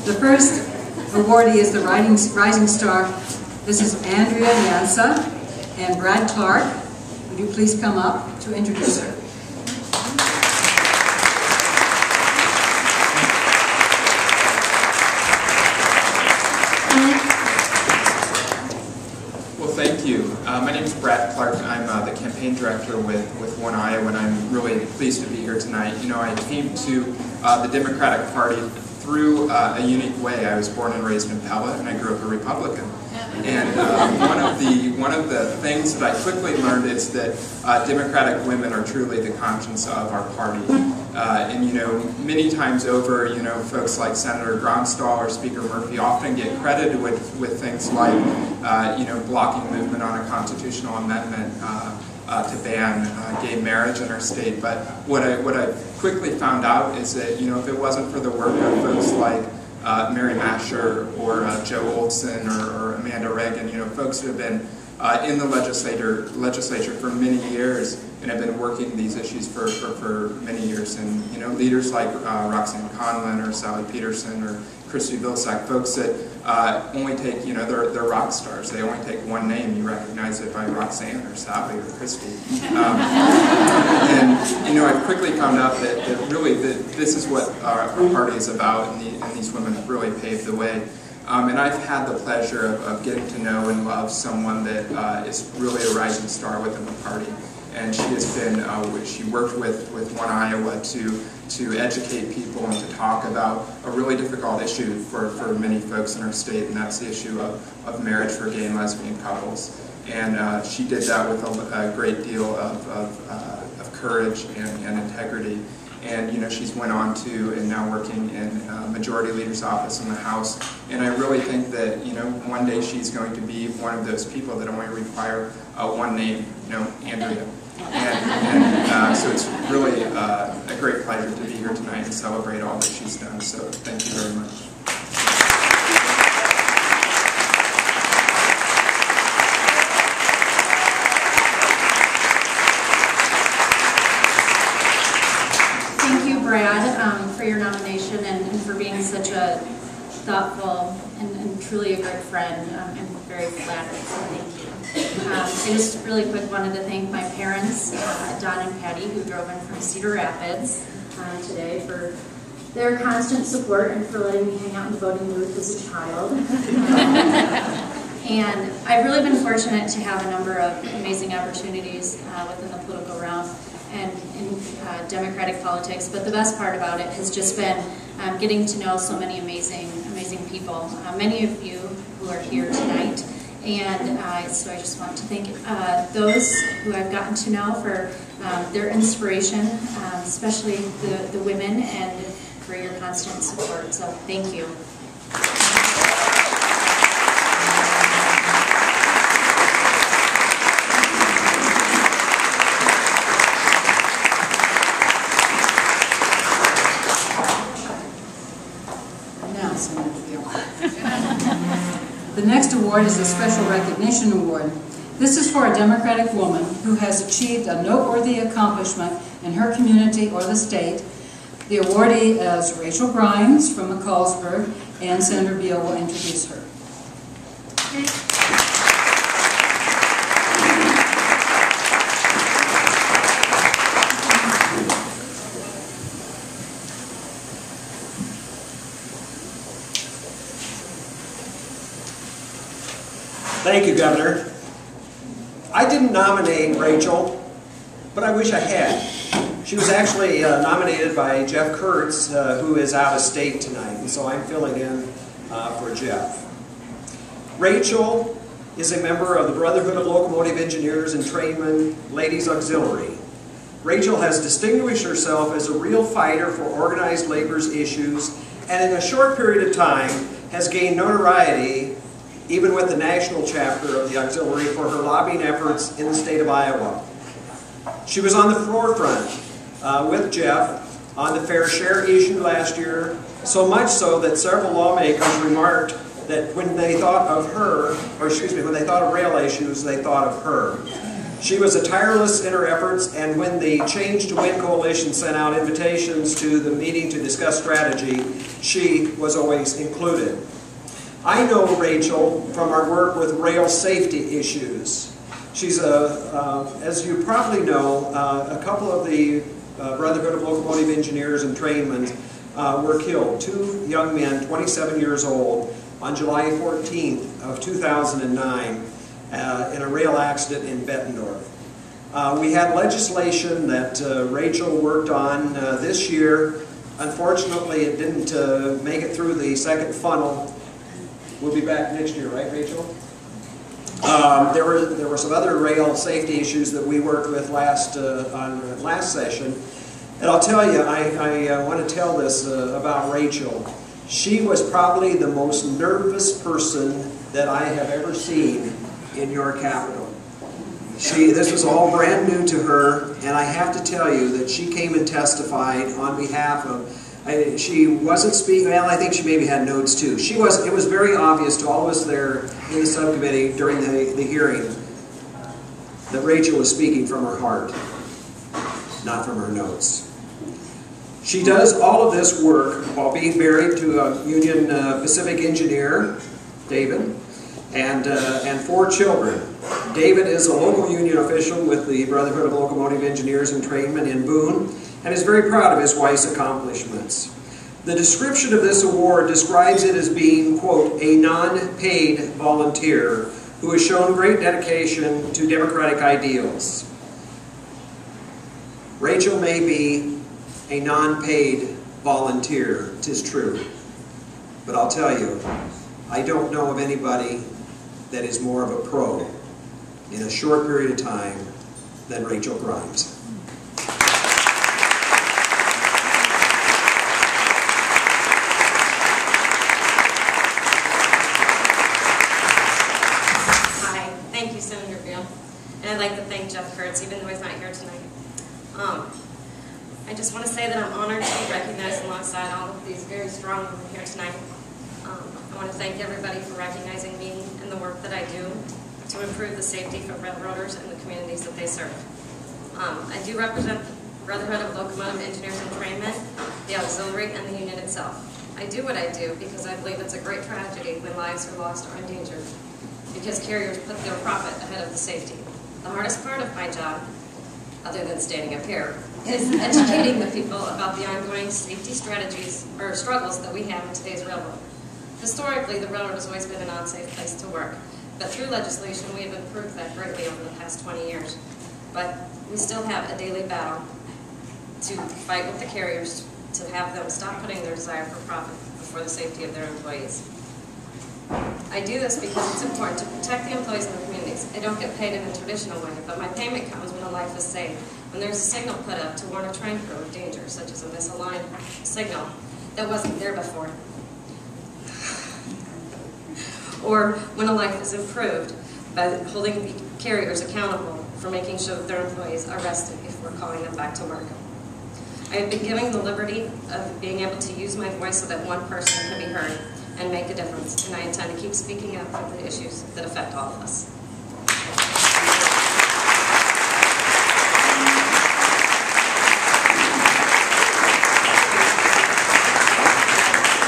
The first awardee is the Rising Star. This is Andrea Jansa and Brad Clark. Would you please come up to introduce her? Well, thank you. My name is Brad Clark. I'm the campaign director with One Iowa, and I'm really pleased to be here tonight. You know, I came to the Democratic Party through a unique way. I was born and raised in Pella, and I grew up a Republican. And one of the things that I quickly learned is that Democratic women are truly the conscience of our party. And you know, many times over, you know, folks like Senator Gronstal or Speaker Murphy often get credited with things like, you know, blocking movement on a constitutional amendment to ban gay marriage in our state. But what I quickly found out is that, you know, if it wasn't for the work of folks like Mary Masher or Joe Olson or Amanda Reagan, you know, folks who have been in the legislature for many years and have been working these issues for many years, and you know, leaders like Roxanne Conlon or Sally Peterson or Christy Vilsack, folks that only take, you know, they're rock stars. They only take one name. You recognize it by Roxanne or Sally or Christy. And you know, I quickly found out that really this is what our party is about, and these women have really paved the way. And I've had the pleasure of getting to know and love someone that is really a rising star within the party. And she has been, she worked with One Iowa to educate people and to talk about a really difficult issue for many folks in our state, and that's the issue of marriage for gay and lesbian couples. And she did that with a great deal of courage and integrity. And you know, she's went on to and now working in Majority Leader's office in the House. And I really think that, you know, one day she's going to be one of those people that only require one name, you know, Andrea. And so it's really a great pleasure to be here tonight and celebrate all that she's done. So thank you very much. Brad, for your nomination and for being such a thoughtful and truly a great friend. I'm very flattered, so thank you. I just really quick wanted to thank my parents, Don and Patty, who drove in from Cedar Rapids today, for their constant support and for letting me hang out in the voting booth as a child. And I've really been fortunate to have a number of amazing opportunities within the political realm and in Democratic politics, but the best part about it has just been getting to know so many amazing people, many of you who are here tonight, and so I just want to thank those who I've gotten to know for their inspiration, especially the women, and for your constant support, so thank you. The next award is a Special Recognition Award. This is for a Democratic woman who has achieved a noteworthy accomplishment in her community or the state. The awardee is Rachael from McCallsburg, and Senator Beall will introduce her. Thank you, Governor. I didn't nominate Rachael, but I wish I had. She was actually nominated by Jeff Kurtz, who is out of state tonight, and so I'm filling in for Jeff. Rachael is a member of the Brotherhood of Locomotive Engineers and Trainmen Ladies Auxiliary. Rachael has distinguished herself as a real fighter for organized labor's issues, and in a short period of time has gained notoriety even with the national chapter of the auxiliary for her lobbying efforts in the state of Iowa. She was on the forefront with Jeff on the fair share issue last year, so much so that several lawmakers remarked that when they thought of her, or excuse me, when they thought of rail issues, they thought of her. She was tireless in her efforts, and when the Change to Win Coalition sent out invitations to the meeting to discuss strategy, she was always included. I know Rachael from our work with rail safety issues. She's as you probably know, a couple of the Brotherhood of Locomotive Engineers and Trainmen were killed. 2 young men, 27 years old, on July 14th of 2009 in a rail accident in Bettendorf. We had legislation that Rachael worked on this year. Unfortunately, it didn't make it through the second funnel. We'll be back next year, right, Rachael? There were some other rail safety issues that we worked with last session. And I'll tell you, I want to tell this about Rachael. She was probably the most nervous person that I have ever seen in your Capitol. This was all brand new to her, and I have to tell you that she came and testified on behalf of, she wasn't speaking, well, I think she maybe had notes too. It was very obvious to all of us there in the subcommittee during the hearing that Rachael was speaking from her heart, not from her notes. She does all of this work while being married to a Union Pacific engineer, David, and 4 children. David is a local union official with the Brotherhood of Locomotive Engineers and Trainmen in Boone, and is very proud of his wife's accomplishments. The description of this award describes it as being, quote, a non-paid volunteer who has shown great dedication to democratic ideals. Rachael may be a non-paid volunteer, 'tis true. But I'll tell you, I don't know of anybody that is more of a pro in a short period of time than Rachael Grimes. Hi, thank you, Senator Beall. And I'd like to thank Jeff Kurtz, even though he's not here tonight. I just want to say that I'm honored to be recognized alongside all of these very strong women here tonight. I want to thank everybody for recognizing me and the work that I do to improve the safety for railroaders and the communities that they serve. I do represent the Brotherhood of Locomotive Engineers and Trainmen, the auxiliary, and the union itself. I do what I do because I believe it's a great tragedy when lives are lost or endangered, because carriers put their profit ahead of the safety. The hardest part of my job, other than standing up here, is educating the people about the ongoing safety strategies or struggles that we have in today's railroad. Historically, the railroad has always been an unsafe place to work, but through legislation we have improved that greatly over the past 20 years. But we still have a daily battle to fight with the carriers to have them stop putting their desire for profit before the safety of their employees. I do this because it's important to protect the employees in the communities. I don't get paid in a traditional way, but my payment comes when a life is saved. When there's a signal put up to warn a train crew of danger, such as a misaligned signal that wasn't there before. Or when a life is improved by holding the carriers accountable for making sure that their employees are rested before calling them back to work. I have been given the liberty of being able to use my voice so that one person can be heard and make a difference, and I intend to keep speaking up for the issues that affect all of us.